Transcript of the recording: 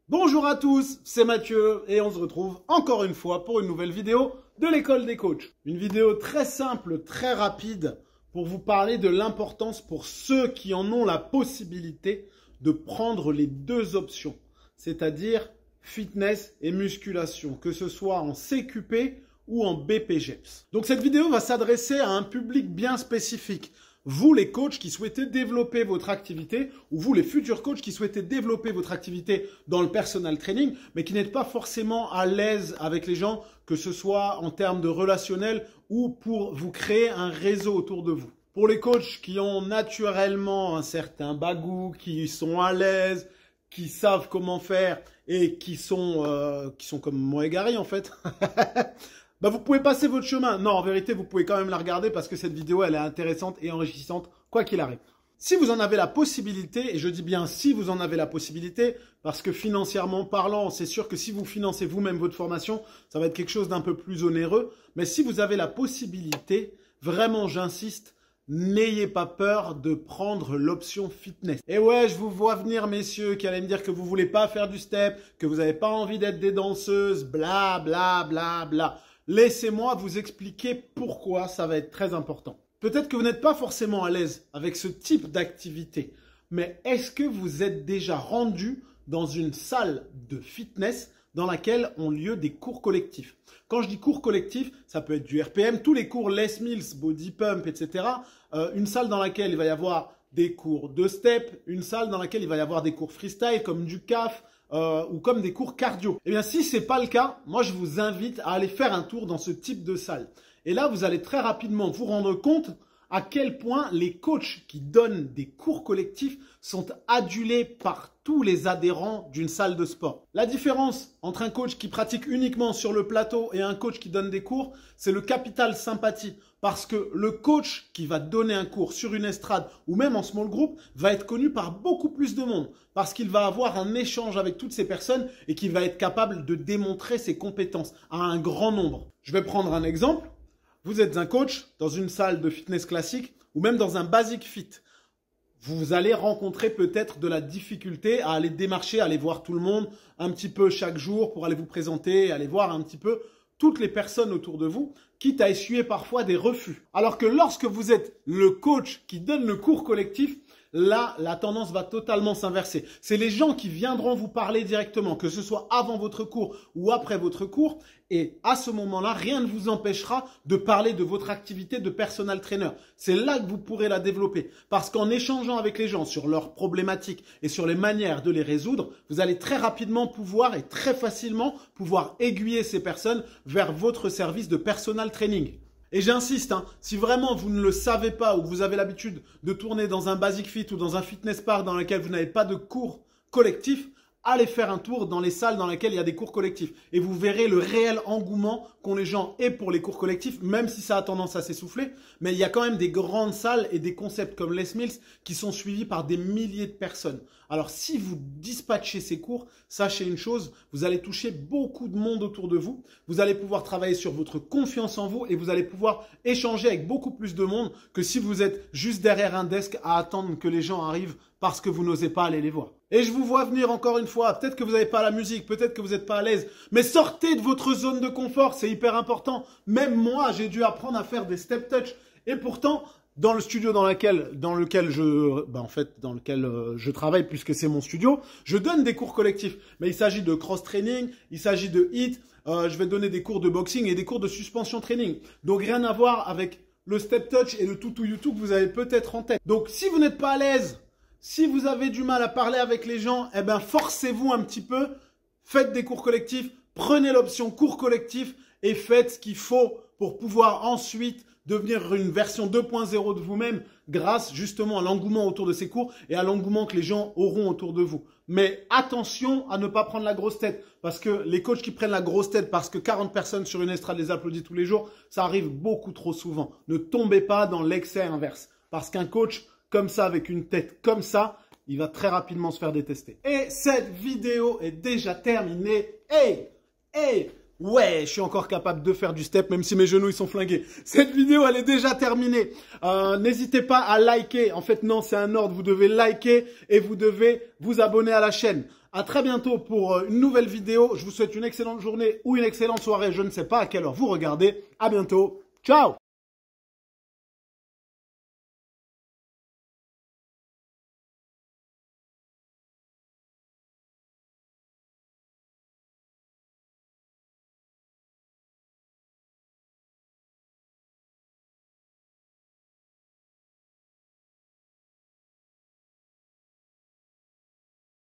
Bonjour à tous, c'est Mathieu et on se retrouve encore une fois pour une nouvelle vidéo de l'école des coachs. Une vidéo très simple, très rapide pour vous parler de l'importance pour ceux qui en ont la possibilité de prendre les deux options, c'est-à-dire fitness et musculation, que ce soit en CQP ou en BPGEPS. Donc cette vidéo va s'adresser à un public bien spécifique. Vous, les coachs qui souhaitez développer votre activité, ou vous, les futurs coachs qui souhaitez développer votre activité dans le personal training, mais qui n'êtes pas forcément à l'aise avec les gens, que ce soit en termes de relationnel ou pour vous créer un réseau autour de vous. Pour les coachs qui ont naturellement un certain bagou, qui sont à l'aise, qui savent comment faire et qui sont comme moi égarés en fait. Bah vous pouvez passer votre chemin. Non, en vérité, vous pouvez quand même la regarder parce que cette vidéo, elle est intéressante et enrichissante, quoi qu'il arrive. Si vous en avez la possibilité, et je dis bien si vous en avez la possibilité, parce que financièrement parlant, c'est sûr que si vous financez vous-même votre formation, ça va être quelque chose d'un peu plus onéreux. Mais si vous avez la possibilité, vraiment, j'insiste, n'ayez pas peur de prendre l'option fitness. Et ouais, je vous vois venir, messieurs, qui allaient me dire que vous voulez pas faire du step, que vous n'avez pas envie d'être des danseuses, bla bla bla bla. Laissez-moi vous expliquer pourquoi ça va être très important. Peut-être que vous n'êtes pas forcément à l'aise avec ce type d'activité, mais est-ce que vous êtes déjà rendu dans une salle de fitness dans laquelle ont lieu des cours collectifs? Quand je dis cours collectifs, ça peut être du RPM, tous les cours Les Mills, Body Pump, etc. Une salle dans laquelle il va y avoir des cours de step, une salle dans laquelle il va y avoir des cours freestyle comme du CAF, ou comme des cours cardio. Eh bien, si ce n'est pas le cas, moi, je vous invite à aller faire un tour dans ce type de salle. Et là, vous allez très rapidement vous rendre compte à quel point les coachs qui donnent des cours collectifs sont adulés par tous les adhérents d'une salle de sport. La différence entre un coach qui pratique uniquement sur le plateau et un coach qui donne des cours, c'est le capital sympathie. Parce que le coach qui va donner un cours sur une estrade ou même en small group va être connu par beaucoup plus de monde. Parce qu'il va avoir un échange avec toutes ces personnes et qu'il va être capable de démontrer ses compétences à un grand nombre. Je vais prendre un exemple. Vous êtes un coach dans une salle de fitness classique ou même dans un basic fit. Vous allez rencontrer peut-être de la difficulté à aller démarcher, à aller voir tout le monde un petit peu chaque jour pour aller vous présenter, aller voir un petit peu toutes les personnes autour de vous, quitte à essuyer parfois des refus. Alors que lorsque vous êtes le coach qui donne le cours collectif, là, la tendance va totalement s'inverser. C'est les gens qui viendront vous parler directement, que ce soit avant votre cours ou après votre cours. Et à ce moment-là, rien ne vous empêchera de parler de votre activité de personal trainer. C'est là que vous pourrez la développer. Parce qu'en échangeant avec les gens sur leurs problématiques et sur les manières de les résoudre, vous allez très rapidement pouvoir et très facilement pouvoir aiguiller ces personnes vers votre service de personal training. Et j'insiste, si vraiment vous ne le savez pas ou que vous avez l'habitude de tourner dans un basic fit ou dans un fitness park dans lequel vous n'avez pas de cours collectifs, allez faire un tour dans les salles dans lesquelles il y a des cours collectifs. Et vous verrez le réel engouement qu'ont les gens et pour les cours collectifs, même si ça a tendance à s'essouffler. Mais il y a quand même des grandes salles et des concepts comme Les Mills qui sont suivis par des milliers de personnes. Alors si vous dispatchez ces cours, sachez une chose, vous allez toucher beaucoup de monde autour de vous. Vous allez pouvoir travailler sur votre confiance en vous et vous allez pouvoir échanger avec beaucoup plus de monde que si vous êtes juste derrière un desk à attendre que les gens arrivent parce que vous n'osez pas aller les voir. Et je vous vois venir encore une fois, peut-être que vous n'avez pas la musique, peut-être que vous n'êtes pas à l'aise, mais sortez de votre zone de confort, c'est hyper important. Même moi, j'ai dû apprendre à faire des step touch. Et pourtant, dans le studio dans lequel je travaille, puisque c'est mon studio, je donne des cours collectifs. Mais il s'agit de cross-training, il s'agit de HIIT, je vais donner des cours de boxing et des cours de suspension training. Donc rien à voir avec le step touch et le toutou YouTube que vous avez peut-être en tête. Donc si vous n'êtes pas à l'aise, si vous avez du mal à parler avec les gens, eh ben forcez-vous un petit peu, faites des cours collectifs, prenez l'option cours collectif et faites ce qu'il faut pour pouvoir ensuite devenir une version 2.0 de vous-même grâce justement à l'engouement autour de ces cours et à l'engouement que les gens auront autour de vous. Mais attention à ne pas prendre la grosse tête parce que les coachs qui prennent la grosse tête parce que 40 personnes sur une estrade les applaudissent tous les jours, ça arrive beaucoup trop souvent. Ne tombez pas dans l'excès inverse parce qu'un coach comme ça, avec une tête comme ça, il va très rapidement se faire détester. Et cette vidéo est déjà terminée. Ouais, je suis encore capable de faire du step, même si mes genoux ils sont flingués. Cette vidéo, elle est déjà terminée. N'hésitez pas à liker. En fait, non, c'est un ordre. Vous devez liker et vous devez vous abonner à la chaîne. À très bientôt pour une nouvelle vidéo. Je vous souhaite une excellente journée ou une excellente soirée. Je ne sais pas à quelle heure vous regardez. À bientôt. Ciao!